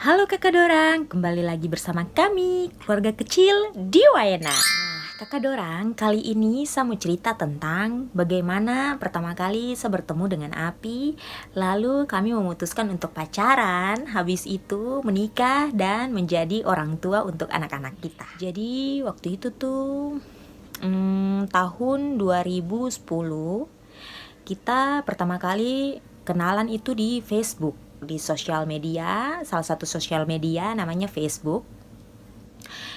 Halo kakak dorang, kembali lagi bersama kami, keluarga kecil di Wayana. Kakak dorang, kali ini saya mau cerita tentang bagaimana pertama kali saya bertemu dengan Api. Lalu kami memutuskan untuk pacaran, habis itu menikah dan menjadi orang tua untuk anak-anak kita. Jadi waktu itu tuh tahun 2010 kita pertama kali kenalan itu di Facebook, di sosial media, salah satu sosial media namanya Facebook.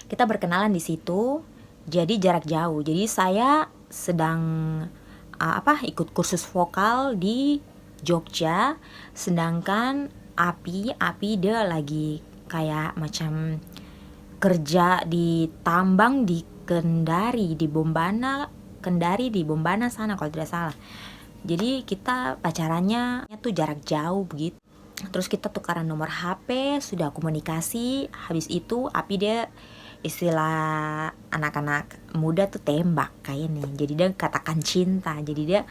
Kita berkenalan di situ, jadi jarak jauh. Jadi saya sedang ikut kursus vokal di Jogja, sedangkan Api dia lagi kayak macam kerja di tambang di Kendari di Bombana sana kalau tidak salah. Jadi kita pacarannya tuh jarak jauh begitu. Terus kita tukaran nomor HP, sudah komunikasi. Habis itu Api dia istilah anak-anak muda tuh tembak kayaknya. Jadi dia katakan cinta. Jadi dia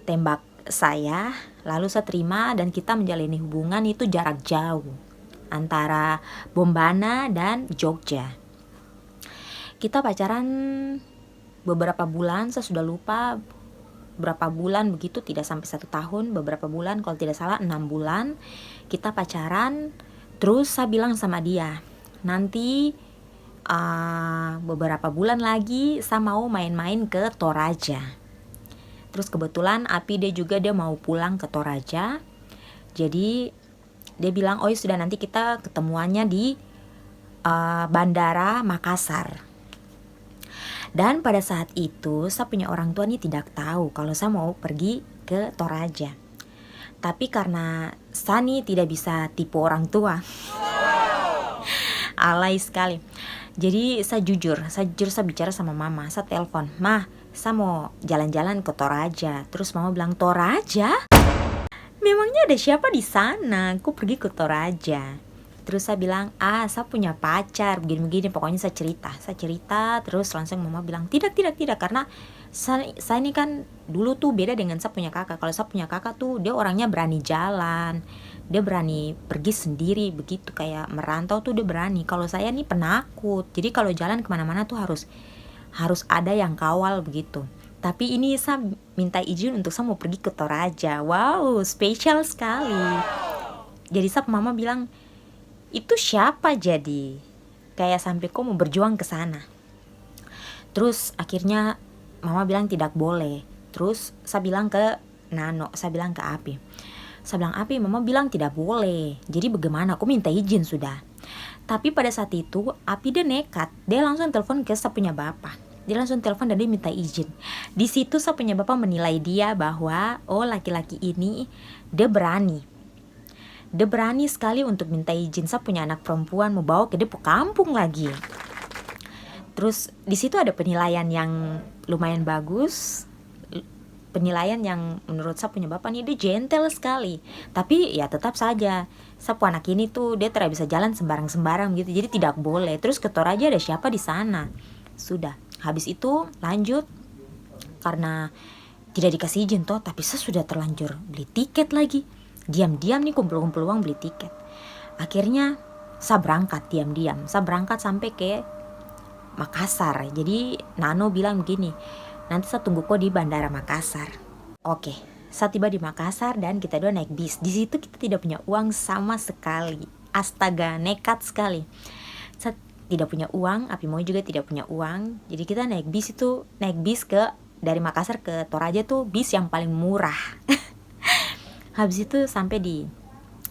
tembak saya, lalu saya terima dan kita menjalani hubungan itu jarak jauh antara Bombana dan Jogja. Kita pacaran beberapa bulan, saya sudah lupa berapa bulan begitu, tidak sampai 1 tahun, beberapa bulan, kalau tidak salah 6 bulan kita pacaran. Terus saya bilang sama dia, nanti beberapa bulan lagi saya mau main-main ke Toraja. Terus kebetulan Api dia mau pulang ke Toraja. Jadi dia bilang, oh sudah, nanti kita ketemuannya di Bandara Makassar. Dan pada saat itu saya punya orang tua nih tidak tahu kalau saya mau pergi ke Toraja. Tapi karena Sani tidak bisa tipu orang tua, alay sekali. Jadi saya jujur saya bicara sama mama, saya telepon, "Mah, saya mau jalan-jalan ke Toraja." Terus mama bilang, "Toraja? Memangnya ada siapa di sana? Aku pergi ke Toraja." Terus saya bilang, saya punya pacar, begini-begini. Pokoknya saya cerita, terus langsung mama bilang, tidak, karena saya ini kan dulu tuh beda dengan saya punya kakak. Kalau saya punya kakak tuh dia orangnya berani jalan, dia berani pergi sendiri begitu, kayak merantau tuh dia berani. Kalau saya nih penakut, jadi kalau jalan kemana-mana tuh harus ada yang kawal begitu. Tapi ini saya minta izin untuk saya mau pergi ke Toraja. Wow, spesial sekali. Jadi saya mama bilang, itu siapa jadi? Kayak sampai kok mau berjuang ke sana. Terus akhirnya mama bilang tidak boleh. Terus saya bilang ke Nano, saya bilang ke Api. Saya bilang, Api, mama bilang tidak boleh. Jadi bagaimana? Aku minta izin sudah. Tapi pada saat itu Api dia nekat. Dia langsung telepon ke saya punya bapak. Dia langsung telepon dan dia minta izin. Di situ saya punya bapak menilai dia bahwa laki-laki ini dia berani. Dia berani sekali untuk minta izin. Saya punya anak perempuan, mau bawa ke Depok kampung lagi. Terus di situ ada penilaian yang lumayan bagus. Penilaian yang menurut saya punya bapak nih, dia gentle sekali. Tapi ya tetap saja, saya punya anak ini tuh dia tidak bisa jalan sembarang-sembarang gitu. Jadi tidak boleh. Terus ke Toraja ada siapa di sana? Sudah. Habis itu lanjut, karena tidak dikasih izin toh, tapi saya sudah terlanjur beli tiket lagi. Diam-diam nih kumpul-kumpul uang beli tiket. Akhirnya saya berangkat diam-diam. Saya berangkat sampai ke Makassar. Jadi Nano bilang begini, nanti saya tunggu kok di Bandara Makassar. Oke, saya tiba di Makassar dan kita dua naik bis. Di situ kita tidak punya uang sama sekali. Astaga, nekat sekali. Saya tidak punya uang, Api Moy juga tidak punya uang. Jadi kita naik bis dari Makassar ke Toraja tuh bis yang paling murah. Habis itu sampai di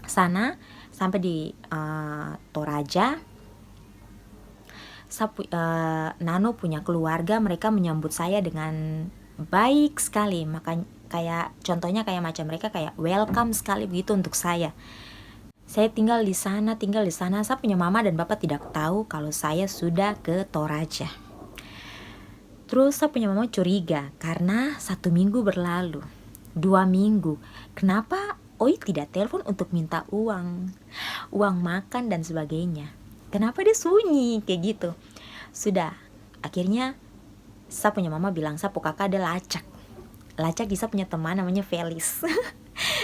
sana, sampai di Toraja, Nano punya keluarga, mereka menyambut saya dengan baik sekali. Makanya contohnya kayak macam mereka kayak welcome sekali begitu untuk saya. Saya tinggal di sana. Saya punya mama dan bapak tidak tahu kalau saya sudah ke Toraja. Terus saya punya mama curiga karena 1 minggu berlalu, 2 minggu. Kenapa Oi tidak telepon untuk minta uang makan dan sebagainya? Kenapa dia sunyi kayak gitu? Sudah, akhirnya saya punya mama bilang, saya kakak ada lacak. Saya punya teman namanya Felis.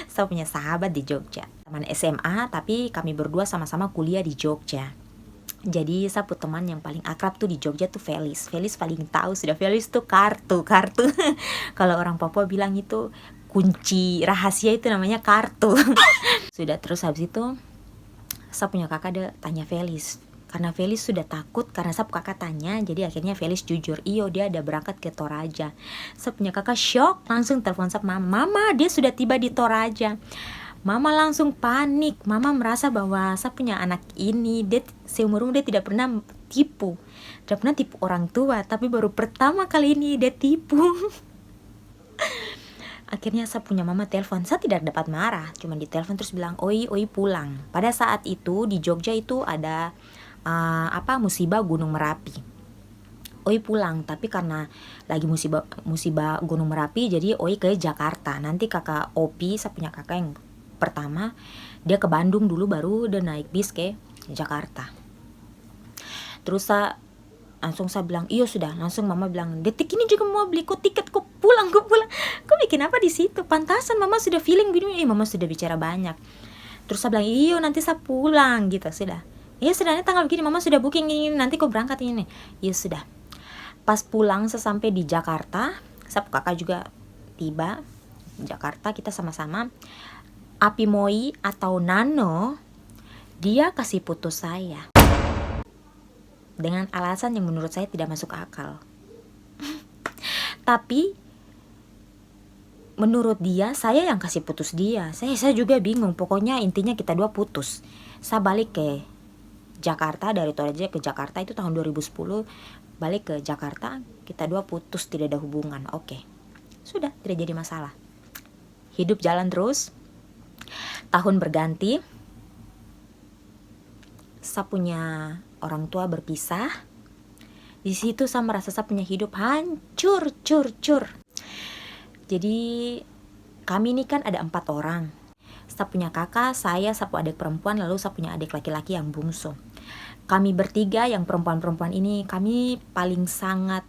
Saya punya sahabat di Jogja, teman SMA, tapi kami berdua sama-sama kuliah di Jogja. Jadi saya punya teman yang paling akrab tuh di Jogja tuh Felis. Felis paling tahu sudah, Felis tuh kartu. Kalau orang Papua bilang itu kunci rahasia, itu namanya kartu. Sudah, terus habis itu saya punya kakak, dia tanya Felis. Karena Felis sudah takut, karena saya kakak tanya, jadi akhirnya Felis jujur, iyo dia ada berangkat ke Toraja. Saya punya kakak shock, langsung telepon saya, mama dia sudah tiba di Toraja. Mama langsung panik. Mama merasa bahwa saya punya anak ini, dia seumur umur dia tidak pernah tipu, tidak pernah tipu orang tua, tapi baru pertama kali ini dia tipu. Akhirnya saya punya mama telepon. Saya tidak dapat marah, cuma ditelepon terus bilang, oi pulang. Pada saat itu di Jogja itu ada musibah Gunung Merapi. Oi pulang, tapi karena lagi musibah Gunung Merapi, jadi Oi ke Jakarta. Nanti kakak Opi, saya punya kakak yang pertama, dia ke Bandung dulu, baru dia naik bis ke Jakarta. Terus saya bilang, iya sudah. Langsung mama bilang, detik ini juga mau beli kok tiket, kok pulang. Kok bikin apa di situ? Pantasan mama sudah feeling begini, mama sudah bicara banyak. Terus saya bilang, iya nanti saya pulang gitu. Sudah, iya sudah, tanggal begini mama sudah booking ini, nanti kok berangkat ini. Iya sudah. Pas pulang saya sampai di Jakarta, saya kakak juga tiba di Jakarta, kita sama-sama. Api Moi atau Nano, dia kasih putus saya dengan alasan yang menurut saya tidak masuk akal. Tapi menurut dia, saya yang kasih putus dia. Saya juga bingung. Pokoknya intinya kita dua putus. Saya balik ke Jakarta, dari Toraja ke Jakarta itu tahun 2010. Balik ke Jakarta, kita dua putus, tidak ada hubungan. Oke, sudah, tidak jadi masalah. Hidup jalan terus. Tahun berganti, saya punya orang tua berpisah. Di situ saya merasa saya punya hidup hancur. Jadi kami ini kan ada 4 orang. Saya punya kakak, saya punya adik perempuan, lalu saya punya adik laki-laki yang bungsu. Kami bertiga yang perempuan-perempuan ini, kami paling sangat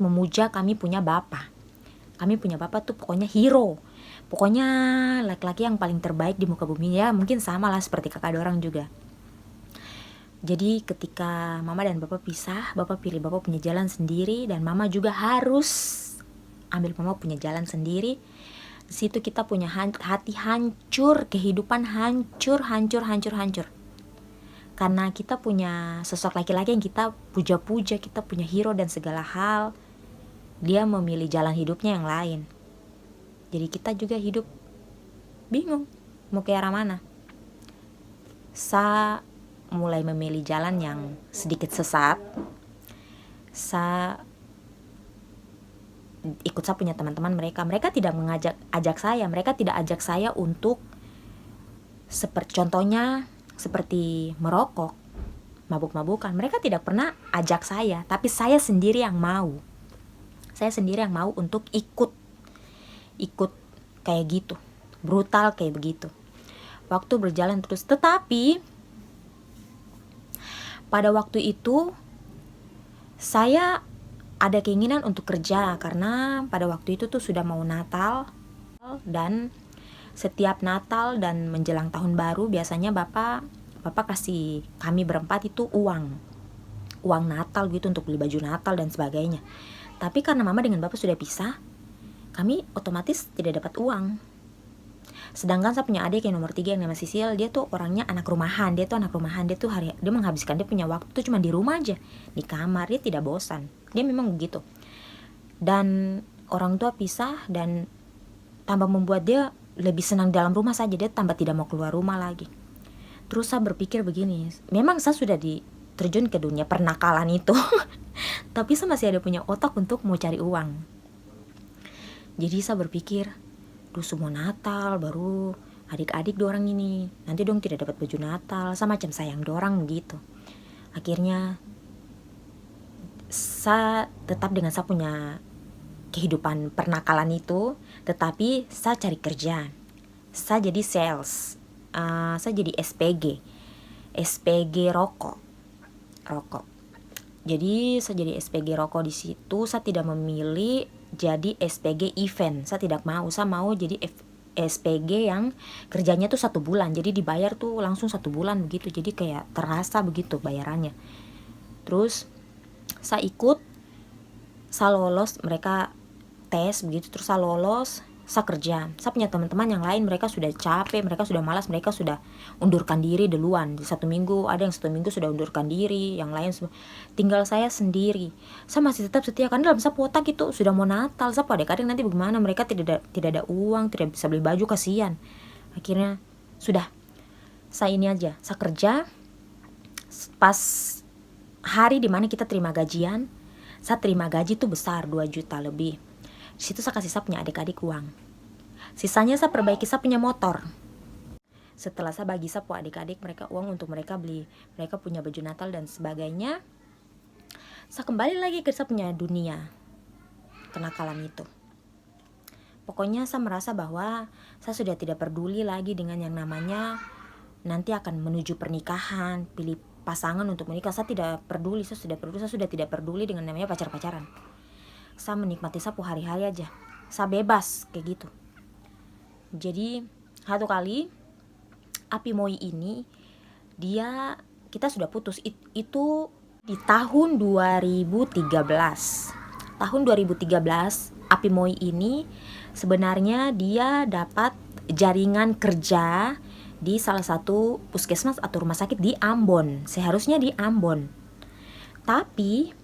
memuja kami punya bapak. Kami punya bapak tuh pokoknya hero. Pokoknya laki-laki yang paling terbaik di muka bumi, ya mungkin sama lah seperti kakak dorang juga. Jadi ketika mama dan bapak pisah, bapak pilih bapak punya jalan sendiri, dan mama juga harus ambil mama punya jalan sendiri. Di situ kita punya hati hancur, kehidupan hancur. Karena kita punya sosok laki-laki yang kita puja-puja, kita punya hero dan segala hal, dia memilih jalan hidupnya yang lain. Jadi kita juga hidup bingung mau ke arah mana. Saya mulai memilih jalan yang sedikit sesat. Saya punya teman-teman, mereka tidak ajak saya untuk contohnya seperti merokok, mabuk-mabukan. Mereka tidak pernah ajak saya, tapi saya sendiri yang mau untuk ikut kayak gitu, brutal kayak begitu. Waktu berjalan terus, tetapi pada waktu itu saya ada keinginan untuk kerja, karena pada waktu itu tuh sudah mau Natal, dan setiap Natal dan menjelang tahun baru biasanya bapak kasih kami berempat itu uang Natal gitu untuk beli baju Natal dan sebagainya. Tapi karena mama dengan bapak sudah pisah, kami otomatis tidak dapat uang. Sedangkan saya punya adik yang nomor 3 yang nama Sisil, dia tuh orangnya anak rumahan. Dia tuh dia menghabiskan dia punya waktu tuh cuma di rumah aja, di kamar. Dia tidak bosan, dia memang begitu. Dan orang tua pisah, dan tambah membuat dia lebih senang dalam rumah saja, dia tambah tidak mau keluar rumah lagi. Terus saya berpikir begini, memang saya sudah terjun ke dunia pernakalan itu tapi saya masih ada punya otak untuk mau cari uang. Jadi saya berpikir, semua Natal baru adik-adik dorang ini, nanti dong tidak dapat baju Natal, sama macam sayang dorang begitu. Akhirnya saya tetap dengan saya punya kehidupan pernakalan itu, tetapi saya cari kerja. Saya jadi sales, saya jadi SPG rokok. Jadi saya jadi SPG rokok. Di situ saya tidak memilih jadi SPG event, saya tidak mau. Saya mau jadi SPG yang kerjanya tuh 1 bulan, jadi dibayar tuh langsung 1 bulan begitu, jadi kayak terasa begitu bayarannya. Terus saya ikut, saya lolos, mereka tes begitu, terus saya lolos, saya kerja. Saya punya teman-teman yang lain, mereka sudah capek, mereka sudah malas, mereka sudah undurkan diri duluan. Di 1 minggu, ada yang 1 minggu sudah undurkan diri, yang lain tinggal saya sendiri. Saya masih tetap setia, karena dalam saya otak itu sudah mau Natal, saya adik-adik nanti bagaimana, mereka tidak ada uang, tidak bisa beli baju, kasihan. Akhirnya sudah, saya ini aja, saya kerja. Pas hari dimana kita terima gajian, saya terima gaji tuh besar, 2 juta lebih. Di situ saya kasih saya punya adik-adik uang. Sisanya saya perbaiki saya punya motor. Setelah saya bagi saya punya adik-adik mereka uang untuk mereka beli, mereka punya baju Natal dan sebagainya, saya kembali lagi ke saya punya dunia kenakalan itu. Pokoknya saya merasa bahwa saya sudah tidak peduli lagi dengan yang namanya nanti akan menuju pernikahan, pilih pasangan untuk menikah. Saya tidak peduli, saya sudah tidak peduli dengan namanya pacar-pacaran. Saya menikmati sapu hari-hari aja, saya bebas kayak gitu. Jadi satu kali Api Moi ini kita sudah putus itu di tahun 2013. Tahun 2013 Api Moi ini sebenarnya dia dapat jaringan kerja di salah satu puskesmas atau rumah sakit di Ambon, seharusnya di Ambon. Tapi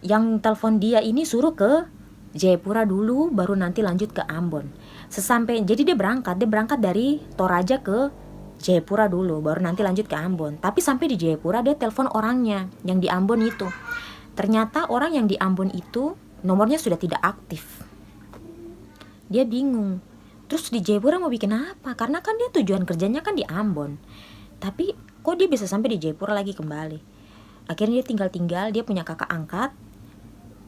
yang telepon dia ini suruh ke Jayapura dulu, baru nanti lanjut ke Ambon. Jadi dia berangkat dari Toraja ke Jayapura dulu, baru nanti lanjut ke Ambon. Tapi sampai di Jayapura dia telepon orangnya yang di Ambon itu. Ternyata orang yang di Ambon itu nomornya sudah tidak aktif. Dia bingung. Terus di Jayapura mau bikin apa? Karena kan dia tujuan kerjanya kan di Ambon. Tapi kok dia bisa sampai di Jayapura lagi kembali? Akhirnya dia tinggal, dia punya kakak angkat,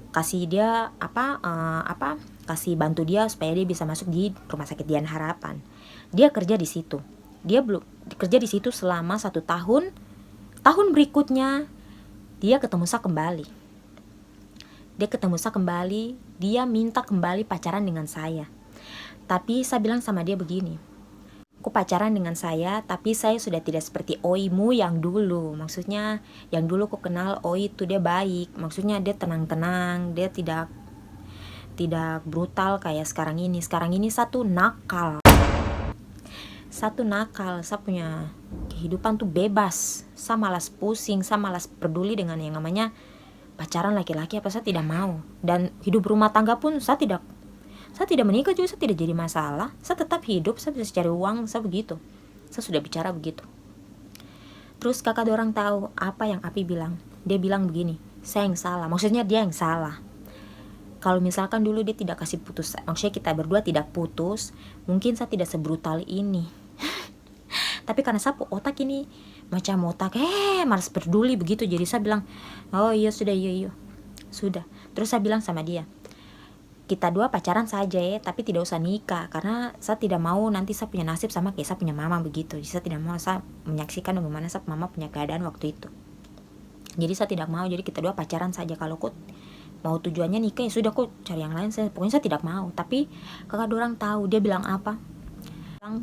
kasih dia kasih bantu dia supaya dia bisa masuk di rumah sakit Dian Harapan. Dia kerja di situ. Dia belum kerja di situ selama 1 tahun. Tahun berikutnya dia ketemu saya kembali. Dia minta kembali pacaran dengan saya. Tapi saya bilang sama dia begini, kok pacaran dengan saya, tapi saya sudah tidak seperti Oimu yang dulu. Maksudnya yang dulu kok kenal Oi itu dia baik, maksudnya dia tenang-tenang, dia tidak brutal kayak sekarang ini. Sekarang ini satu nakal, saya punya kehidupan tuh bebas. Saya malas pusing, saya malas peduli dengan yang namanya pacaran laki-laki apa, saya tidak mau. Dan hidup rumah tangga pun saya tidak menikah juga, saya tidak jadi masalah. Saya tetap hidup, saya bisa cari uang, saya begitu. Saya sudah bicara begitu. Terus kakak dorang tahu apa yang Api bilang. Dia bilang begini, saya yang salah, maksudnya dia yang salah. Kalau misalkan dulu dia tidak kasih putus, maksudnya kita berdua tidak putus, mungkin saya tidak sebrutal ini. Tapi karena saya otak ini macam otak malas peduli begitu, jadi saya bilang, oh iya sudah, iya sudah. Terus saya bilang sama dia, kita dua pacaran saja ya, tapi tidak usah nikah, karena saya tidak mau nanti saya punya nasib sama kayak saya punya mama begitu. Jadi saya tidak mau saya menyaksikan bagaimana saya mama punya keadaan waktu itu. Jadi saya tidak mau, jadi kita dua pacaran saja. Kalau kok mau tujuannya nikah ya sudah, kok cari yang lain, pokoknya saya tidak mau. Tapi kakak dorang tahu, dia bilang apa?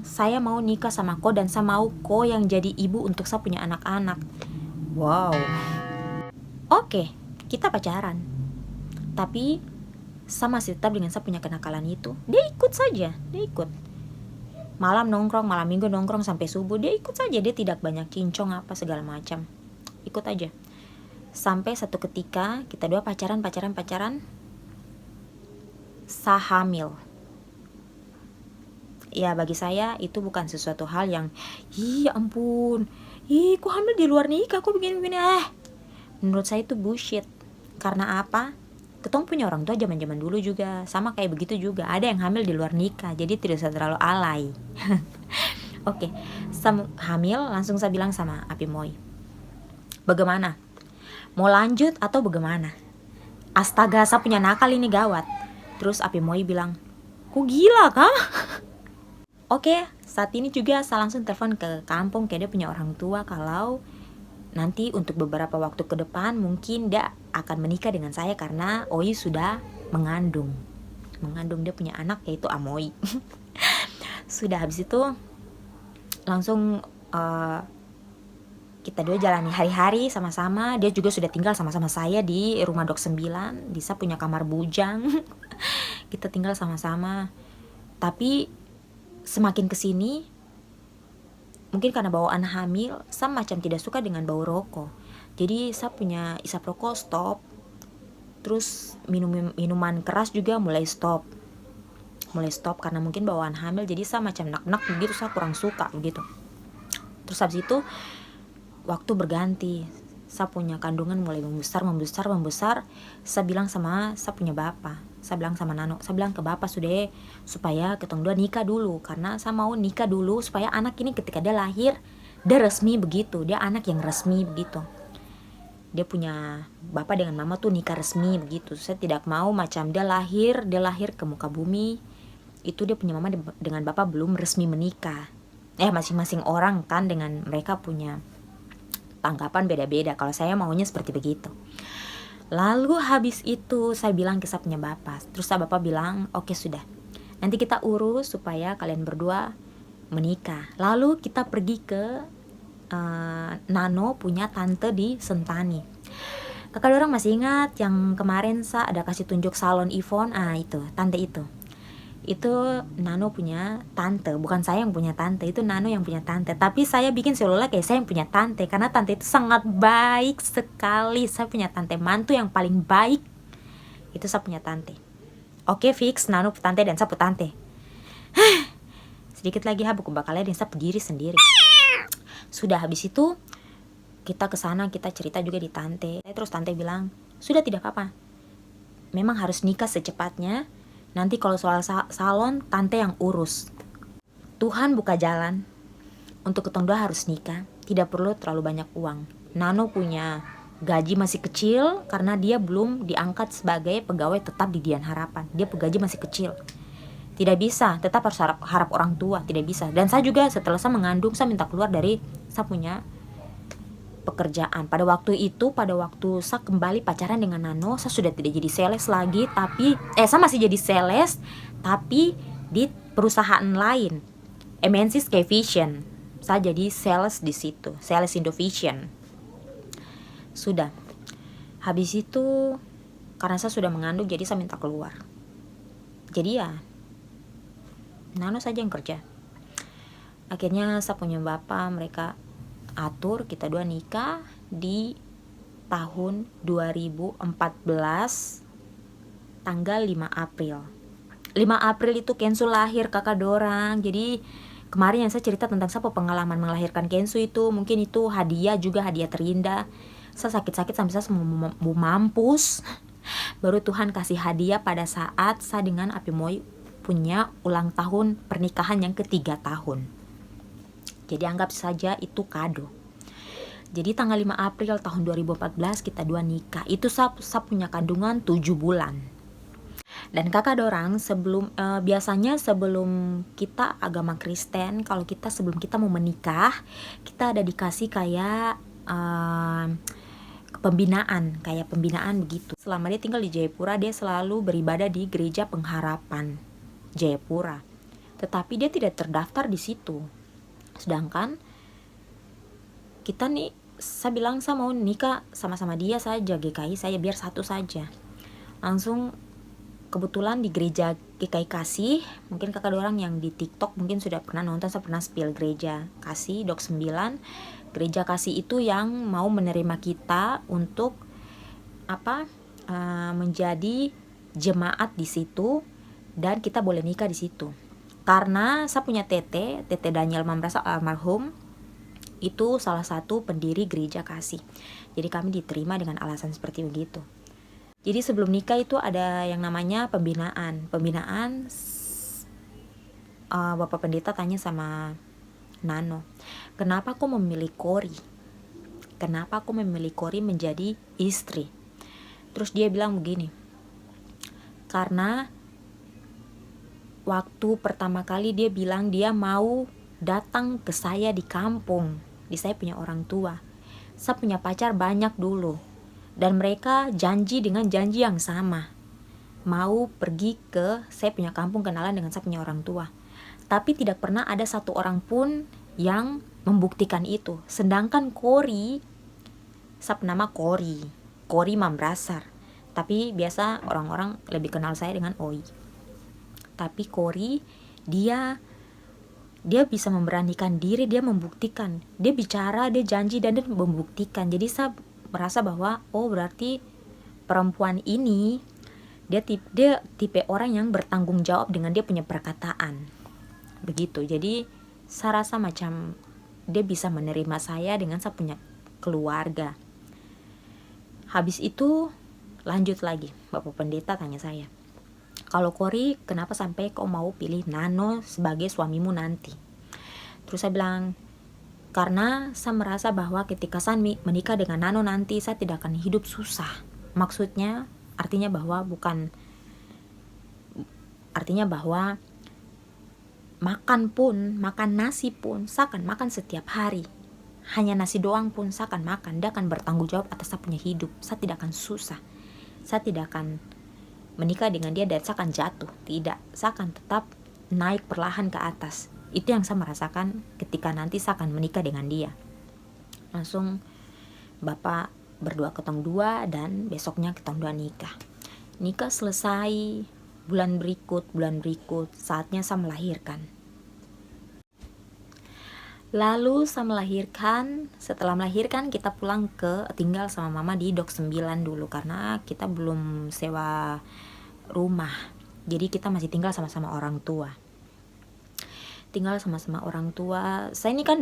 Saya mau nikah sama kau dan saya mau kau yang jadi ibu untuk saya punya anak-anak. Wow. Oke, kita pacaran. Tapi saya masih tetap dengan saya punya kenakalan itu. Dia ikut saja, dia ikut. Malam nongkrong, malam minggu nongkrong sampai subuh, dia ikut saja. Dia tidak banyak cincong apa segala macam, ikut aja. Sampai satu ketika kita dua pacaran. Saya hamil. Ya bagi saya itu bukan sesuatu hal yang ampun, kok hamil di luar nikah, kok begini-begini. Menurut saya itu bullshit. Karena apa? Ketong punya orang tua zaman-zaman dulu juga sama kayak begitu juga, ada yang hamil di luar nikah, jadi tidak usah terlalu alay. Oke, hamil langsung saya bilang sama Api Moi, bagaimana? Mau lanjut atau bagaimana? Astaga, saya punya nakal ini gawat. Terus Api Moi bilang, kok gila kah? Oke, saat ini juga saya langsung telepon ke kampung, kayak dia punya orang tua, kalau nanti untuk beberapa waktu ke depan mungkin dia akan menikah dengan saya karena Oi sudah mengandung dia punya anak yaitu Amoi. Sudah habis itu langsung kita dua jalani hari-hari sama-sama. Dia juga sudah tinggal sama-sama saya di rumah Dok 9. Disa punya kamar bujang. Kita tinggal sama-sama. Tapi semakin kesini, mungkin karena bawaan hamil, saya macam tidak suka dengan bau rokok. Jadi saya punya isap rokok stop. Terus minuman keras juga mulai stop karena mungkin bawaan hamil. Jadi saya macam nek-nek begitu, saya kurang suka begitu. Terus habis itu waktu berganti, saya punya kandungan mulai membesar. Saya bilang sama saya punya bapak, saya bilang sama Nano, saya bilang ke bapak sudah, supaya ketong dua nikah dulu, karena saya mau nikah dulu supaya anak ini ketika dia lahir, dia resmi begitu, dia anak yang resmi begitu. Dia punya bapak dengan mama tuh nikah resmi begitu. Saya tidak mau macam dia lahir ke muka bumi, itu dia punya mama dengan bapak belum resmi menikah. Masing-masing orang kan dengan mereka punya tanggapan beda-beda. Kalau saya maunya seperti begitu. Lalu habis itu saya bilang ke saya punya bapak. Terus bapak bilang, oke sudah, nanti kita urus supaya kalian berdua menikah. Lalu kita pergi ke Nano punya tante di Sentani. Kakak orang masih ingat yang kemarin saya ada kasih tunjuk salon Yvonne? Itu tante itu Nano punya tante, bukan saya yang punya tante, itu Nano yang punya tante. Tapi saya bikin seolah kayak saya yang punya tante, karena tante itu sangat baik sekali. Saya punya tante mantu yang paling baik, itu saya punya tante. Oke, fix Nano tante dan saya tante. Sedikit lagi buku bakalnya dan saya berdiri sendiri. Sudah habis itu kita kesana, kita cerita juga di tante. Terus tante bilang, sudah tidak apa-apa, memang harus nikah secepatnya. Nanti kalau soal salon, tante yang urus. Tuhan buka jalan untuk ketong dua harus nikah. Tidak perlu terlalu banyak uang. Nano punya gaji masih kecil karena dia belum diangkat sebagai pegawai tetap di Dian Harapan. Dia gaji masih kecil. Tidak bisa, tetap harus harap orang tua. Tidak bisa. Dan saya juga setelah saya mengandung, saya minta keluar dari saya punya pekerjaan. Pada waktu saya kembali pacaran dengan Nano, saya sudah tidak jadi sales lagi, tapi saya masih jadi sales tapi di perusahaan lain, MNC Sky Vision. Saya jadi sales di situ, sales Indovision. Sudah. Habis itu karena saya sudah mengandung, jadi saya minta keluar. Jadi ya Nano saja yang kerja. Akhirnya saya punya bapak, mereka atur kita dua nikah di tahun 2014 tanggal 5 April. 5 April itu Kensu lahir, kakak dorang. Jadi kemarin yang saya cerita tentang pengalaman melahirkan Kensu itu, mungkin itu hadiah terindah. Saya sakit-sakit sampai saya mau mampus. Baru Tuhan kasih hadiah pada saat saya dengan Apimoy punya ulang tahun pernikahan yang ke-3 tahun. Jadi anggap saja itu kado. Jadi tanggal 5 April tahun 2014 kita dua nikah. Itu saya punya kandungan 7 bulan. Dan kakak dorang biasanya sebelum kita agama Kristen, kalau sebelum kita mau menikah, kita ada dikasih kayak pembinaan begitu. Selama dia tinggal di Jayapura, dia selalu beribadah di Gereja Pengharapan Jayapura. Tetapi dia tidak terdaftar di situ. Sedangkan kita nih, saya bilang saya mau nikah sama-sama dia saja, GKI saya biar satu saja. Langsung kebetulan di gereja GKI Kasih, mungkin kakak orang yang di TikTok mungkin sudah pernah nonton, saya pernah spill gereja Kasih Dok 9. Gereja Kasih itu yang mau menerima kita untuk menjadi jemaat di situ, dan kita boleh nikah di situ. Karena saya punya tete Daniel Mamrasa almarhum, itu salah satu pendiri gereja Kasih. Jadi kami diterima dengan alasan seperti begitu. Jadi sebelum nikah itu ada yang namanya pembinaan. Bapak pendeta tanya sama Nano, kenapa aku memilih Kori? Kenapa aku memilih Kori menjadi istri? Terus dia bilang begini, karena waktu pertama kali dia bilang dia mau datang ke saya di kampung, di saya punya orang tua. Saya punya pacar banyak dulu, dan mereka janji dengan janji yang sama, mau pergi ke saya punya kampung kenalan dengan saya punya orang tua. Tapi tidak pernah ada satu orang pun yang membuktikan itu. Sedangkan Cory, sap nama Cory Mambrasar, tapi biasa orang-orang lebih kenal saya dengan Oi. Tapi Cory, dia bisa memberanikan diri, dia membuktikan, dia bicara, dia janji, dan dia membuktikan. Jadi saya merasa bahwa oh berarti perempuan ini dia tipe orang yang bertanggung jawab dengan dia punya perkataan begitu. Jadi saya rasa macam dia bisa menerima saya dengan saya punya keluarga. Habis itu lanjut lagi, Bapak Pendeta tanya saya, kalau Cory, kenapa sampai kau mau pilih Nano sebagai suamimu nanti? Terus saya bilang, karena saya merasa bahwa ketika saya menikah dengan Nano nanti, saya tidak akan hidup susah. Maksudnya, artinya bahwa makan nasi pun, saya akan makan setiap hari. Hanya nasi doang pun saya akan makan. Dia akan bertanggung jawab atas saya punya hidup. Saya tidak akan susah. Saya tidak akan menikah dengan dia dan saya akan jatuh. Tidak, saya akan tetap naik perlahan ke atas. Itu yang saya merasakan ketika nanti saya akan menikah dengan dia. Langsung Bapak berdoa ketong dua dan besoknya ketong dua nikah. Nikah selesai, bulan berikut, saatnya saya melahirkan. Lalu saya melahirkan, setelah melahirkan kita pulang tinggal sama mama di Dok 9 dulu karena kita belum sewa rumah. Jadi kita masih tinggal sama-sama orang tua. Saya ini kan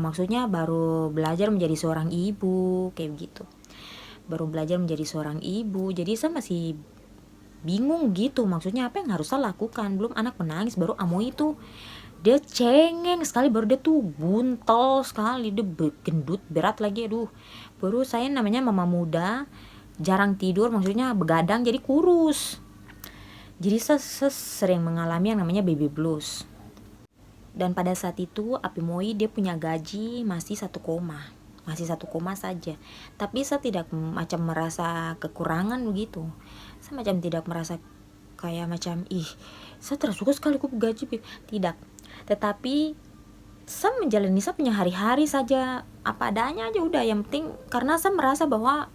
maksudnya baru belajar menjadi seorang ibu, kayak begitu. Jadi saya masih bingung gitu, maksudnya apa yang harus saya lakukan. Belum anak menangis, baru Amo itu dia cengeng sekali, baru dia tuh buntel sekali, dia gendut berat lagi, aduh. Baru saya namanya mama muda, jarang tidur, maksudnya begadang jadi kurus. Jadi saya sering mengalami yang namanya baby blues. Dan pada saat itu Apimoy dia punya gaji masih 1 koma saja. Tapi saya tidak macam merasa kekurangan begitu. Saya macam tidak merasa kayak macam saya tersuka sekali kok gaji, tidak. Tetapi saya menjalani saya punya hari-hari saja apa adanya aja udah. Yang penting karena saya merasa bahwa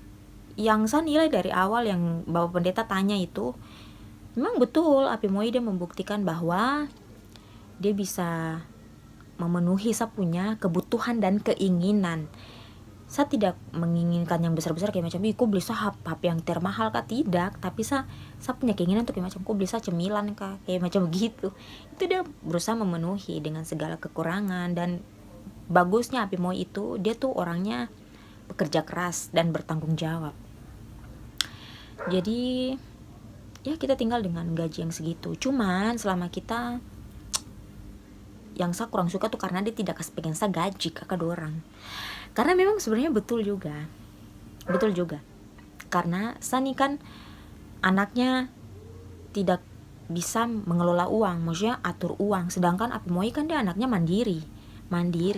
yang saya nilai dari awal yang Bapak Pendeta tanya itu memang betul. Apimoy dia membuktikan bahwa dia bisa memenuhi saya punya kebutuhan dan keinginan. Saya tidak menginginkan yang besar-besar kayak macam kok beli HP yang termahal kah, tidak. Tapi saya punya keinginan tuh kayak macam kok beli cemilan kah, kayak macam begitu. Itu dia berusaha memenuhi dengan segala kekurangan. Dan bagusnya Apimoy itu dia tuh orangnya bekerja keras dan bertanggung jawab. Jadi ya kita tinggal dengan gaji yang segitu. Cuman selama kita, yang saya kurang suka tuh karena dia tidak kasih pegang saya gaji kakak dorang. Karena memang sebenarnya betul juga. Karena saya nih kan anaknya tidak bisa mengelola uang, maksudnya atur uang. Sedangkan Apimoy kan dia anaknya mandiri,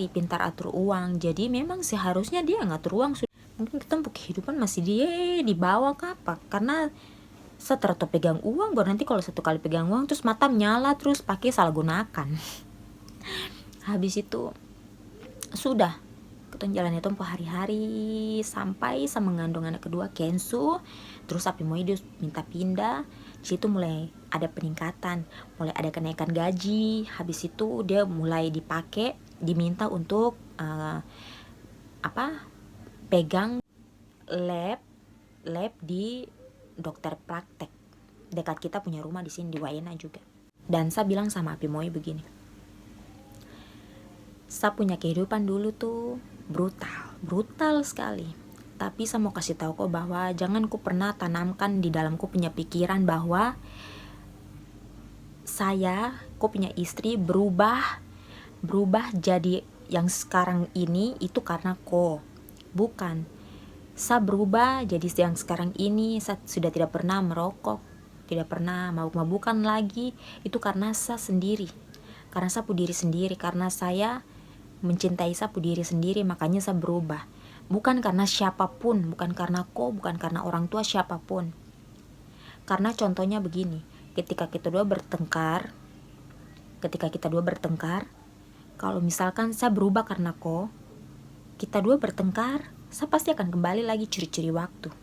pintar atur uang. Jadi memang seharusnya dia ngatur uang. Mungkin kita kehidupan masih dia di bawah apa? Karena saya terlalu pegang uang, baru nanti kalau satu kali pegang uang terus mata menyala terus pakai salah gunakan. Habis itu sudah kita jalan itu hari-hari sampai saya mengandung anak kedua Kensu. Terus Apimoy dia minta pindah. Di situ mulai ada peningkatan, mulai ada kenaikan gaji. Habis itu dia mulai diminta untuk pegang lab di dokter praktek dekat kita punya rumah di sini di Wayena juga. Dan saya bilang sama Apimoy begini, saya punya kehidupan dulu tuh brutal sekali. Tapi saya mau kasih tahu kok bahwa jangan ku pernah tanamkan di dalamku punya pikiran bahwa kau punya istri berubah jadi yang sekarang ini itu karena kau. Bukan. Saya berubah jadi yang sekarang ini. Saya sudah tidak pernah merokok, tidak pernah mabuk-mabukan lagi. Itu karena saya sendiri. Karena saya diri sendiri. Karena saya mencintai saya diri sendiri, makanya saya berubah. Bukan karena siapapun, bukan karena kau, bukan karena orang tua siapapun. Karena contohnya begini, ketika kita dua bertengkar, ketika kita dua bertengkar, kalau misalkan saya berubah karena kita dua bertengkar, saya pasti akan kembali lagi curi-curi waktu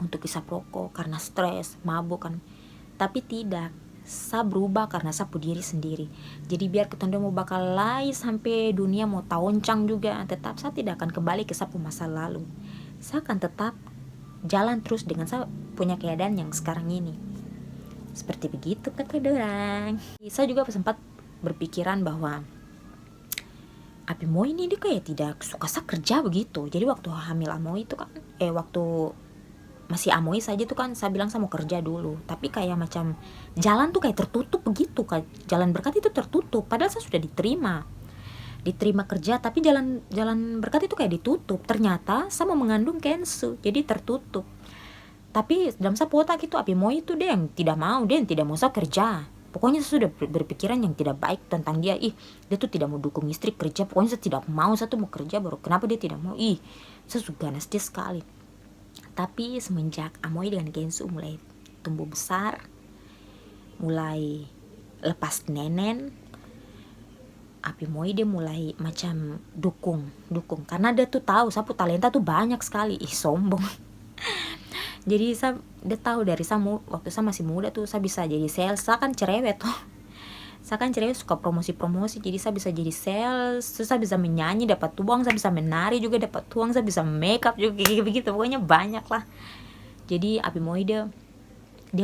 untuk isap rokok karena stres, mabuk kan. Tapi tidak, saya berubah karena saya pu diri sendiri. Jadi biar kita mau bakal lari sampai dunia mau taoncang juga, tetap saya tidak akan kembali ke saya pu masa lalu. Saya akan tetap jalan terus dengan saya punya keadaan yang sekarang ini. Seperti begitu kata dorang. Saya juga sempat berpikiran bahwa Api Moi ini dia kayak tidak suka saya kerja begitu. Jadi waktu hamil Amoy itu kan, waktu masih Amoy saja tuh kan saya bilang saya mau kerja dulu. Tapi kayak macam jalan tuh kayak tertutup begitu, kayak jalan berkat itu tertutup. Padahal saya sudah diterima kerja, tapi jalan berkat itu kayak ditutup. Ternyata saya mau mengandung Kensu, jadi tertutup. Tapi dalam saya otak itu Api Moi itu dia yang tidak mau saya kerja. Pokoknya saya sudah berpikiran yang tidak baik tentang dia. Dia tuh tidak mau dukung istri kerja. Pokoknya saya tidak mau, saya tuh mau kerja baru. Kenapa dia tidak mau? Saya suka ganas dia sekali. Tapi semenjak Amoy dengan Kensu mulai tumbuh besar, mulai lepas nenen, Api Moi dia mulai macam dukung. Karena dia tuh tahu saya talenta tuh banyak sekali. Sombong. Jadi dia tahu dari saya waktu saya masih muda tuh saya bisa jadi sales. Saya kan cerewet tuh. Saya kan cerewet, suka promosi. Jadi saya bisa jadi sales, terus saya bisa menyanyi dapat uang, saya bisa menari juga dapat uang, saya bisa make up juga kayak begitu. Pokoknya banyak lah. Jadi Api Moi dia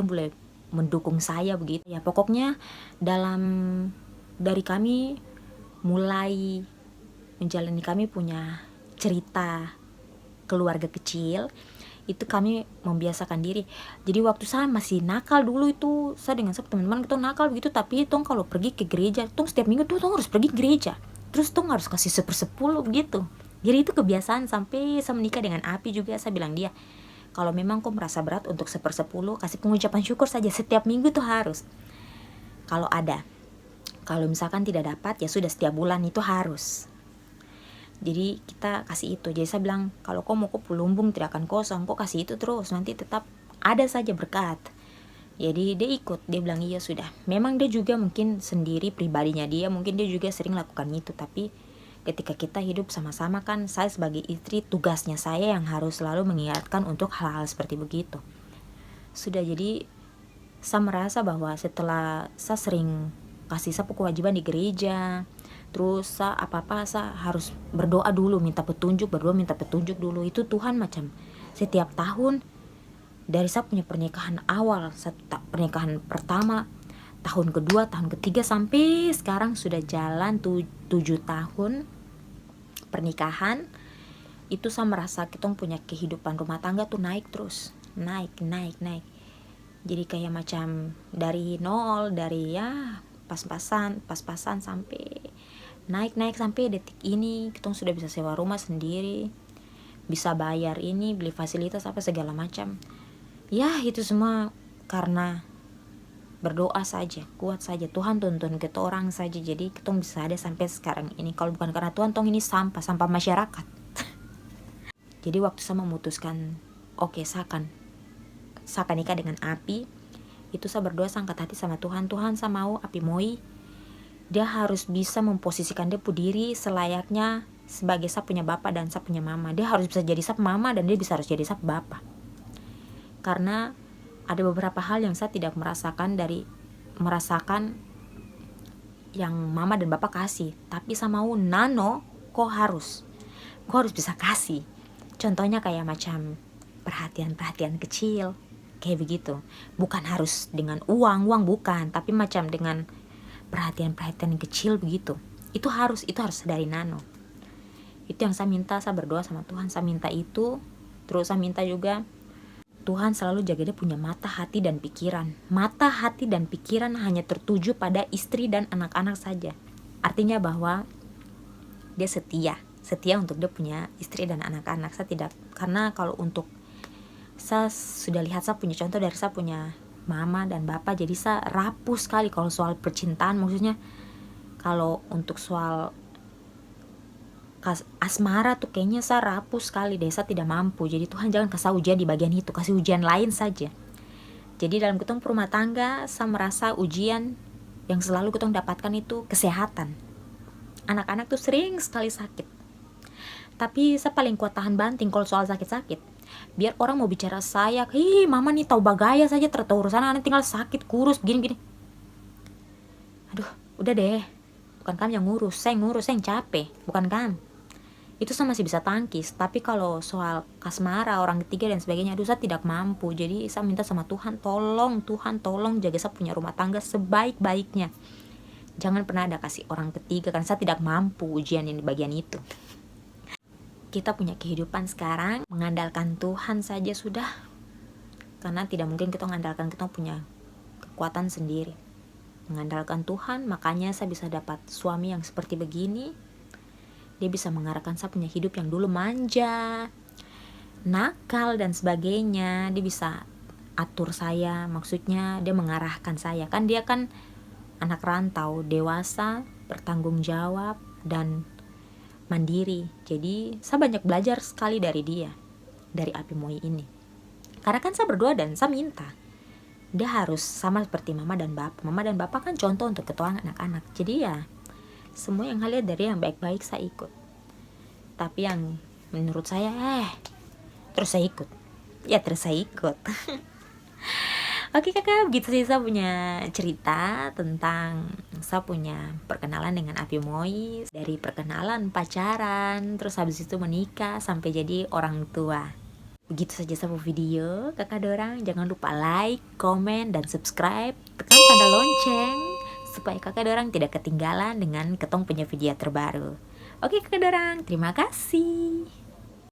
mulai mendukung saya begitu. Ya pokoknya dari kami mulai menjalani, kami punya cerita keluarga kecil, itu kami membiasakan diri. Jadi waktu saya masih nakal dulu itu, saya dengan teman-teman kita nakal begitu, tapi tong kalau pergi ke gereja, tong setiap minggu tuh tong harus pergi ke gereja, terus tong harus kasih 1/10 begitu. Jadi itu kebiasaan sampai saya menikah dengan Api juga. Saya bilang dia, kalau memang kau merasa berat untuk 1/10, kasih pengucapan syukur saja setiap minggu tuh harus. Kalau ada, kalau misalkan tidak dapat ya sudah setiap bulan itu harus. Jadi kita kasih itu. Jadi saya bilang, kalau kau mau lumbung tidak akan kosong, kau kasih itu terus, nanti tetap ada saja berkat. Jadi dia ikut, dia bilang iya sudah. Memang dia juga mungkin sendiri pribadinya dia, mungkin dia juga sering lakukan itu. Tapi ketika kita hidup sama-sama kan, saya sebagai istri tugasnya saya yang harus selalu mengingatkan untuk hal-hal seperti begitu. Sudah, jadi saya merasa bahwa setelah saya sering kasih saya kewajiban di gereja, terus apa-apa saya harus berdoa dulu, minta petunjuk dulu. Itu Tuhan macam setiap tahun, dari saya punya pernikahan awal, pernikahan pertama, tahun kedua, tahun ketiga, sampai sekarang sudah jalan 7 tahun pernikahan. Itu saya merasa kita punya kehidupan rumah tangga tuh naik terus, naik. Jadi kayak macam dari nol, dari ya pas-pasan sampai naik sampai detik ini kita sudah bisa sewa rumah sendiri, bisa bayar ini, beli fasilitas apa segala macam. Ya itu semua karena berdoa saja, kuat saja, Tuhan tuntun kita orang saja. Jadi kita bisa ada sampai sekarang ini. Kalau bukan karena Tuhan, tong ini sampah masyarakat. Jadi waktu saya memutuskan saya akan nikah dengan Api, itu saya berdoa, saya angkat hati sama Tuhan saya mau Api Moi dia harus bisa memposisikan dia diri selayaknya sebagai saya punya bapak dan saya punya mama. Dia harus bisa jadi saya mama dan dia harus jadi saya bapak. Karena ada beberapa hal yang saya tidak merasakan yang mama dan bapak kasih, tapi saya mau Nano, kau harus bisa kasih. Contohnya kayak macam perhatian kecil kayak begitu. Bukan harus dengan uang bukan, tapi macam dengan perhatian kecil begitu. Itu harus dari Nano. Itu yang saya minta, saya berdoa sama Tuhan, saya minta itu. Terus saya minta juga Tuhan selalu jaga dia punya mata, hati, dan pikiran. Mata, hati, dan pikiran hanya tertuju pada istri dan anak-anak saja. Artinya bahwa dia setia untuk dia punya istri dan anak-anak. Saya tidak, karena kalau untuk saya sudah lihat, saya punya contoh dari saya punya mama dan bapak, jadi saya rapuh sekali kalau soal percintaan. Maksudnya kalau untuk soal asmara tuh kayaknya saya rapuh sekali deh, saya tidak mampu. Jadi Tuhan jangan kasih ujian di bagian itu, kasih ujian lain saja. Jadi dalam ketemu rumah tangga saya merasa ujian yang selalu kita dapatkan itu kesehatan. Anak-anak tuh sering sekali sakit, tapi saya paling kuat tahan banting kalau soal sakit-sakit. Biar orang mau bicara saya, mama nih tahu bagaya saja, tertahu urusan anak tinggal sakit, kurus, begini-gini. Aduh, udah deh, bukan kamu yang ngurus, saya yang capek, bukan kamu. Itu saya masih bisa tangkis, tapi kalau soal kasmara, orang ketiga dan sebagainya, aduh saya tidak mampu. Jadi saya minta sama Tuhan, tolong jaga saya punya rumah tangga sebaik-baiknya. Jangan pernah ada kasih orang ketiga, karena saya tidak mampu ujian yang di bagian itu. Kita punya kehidupan sekarang, mengandalkan Tuhan saja sudah. Karena tidak mungkin kita mengandalkan, kita punya kekuatan sendiri. Mengandalkan Tuhan, makanya saya bisa dapat suami yang seperti begini. Dia bisa mengarahkan saya punya hidup yang dulu manja, nakal dan sebagainya. Dia bisa atur saya, maksudnya dia mengarahkan saya. Kan dia kan anak rantau, dewasa, bertanggung jawab, dan mandiri. Jadi saya banyak belajar sekali dari dia, dari Api Moi ini. Karena kan saya berdoa dan saya minta dia harus sama seperti mama dan bapak. Mama dan bapak kan contoh untuk ketua anak-anak. Jadi ya semua yang lihat dari yang baik-baik saya ikut. Tapi yang menurut saya terus saya ikut. Oke kakak, begitu sih saya punya cerita tentang saya punya perkenalan dengan Api Moi. Dari perkenalan, pacaran, terus habis itu menikah sampai jadi orang tua. Begitu saja saya video kakak dorang. Jangan lupa like, komen, dan subscribe. Tekan tanda lonceng supaya kakak dorang tidak ketinggalan dengan ketong punya video terbaru. Oke kakak dorang, terima kasih.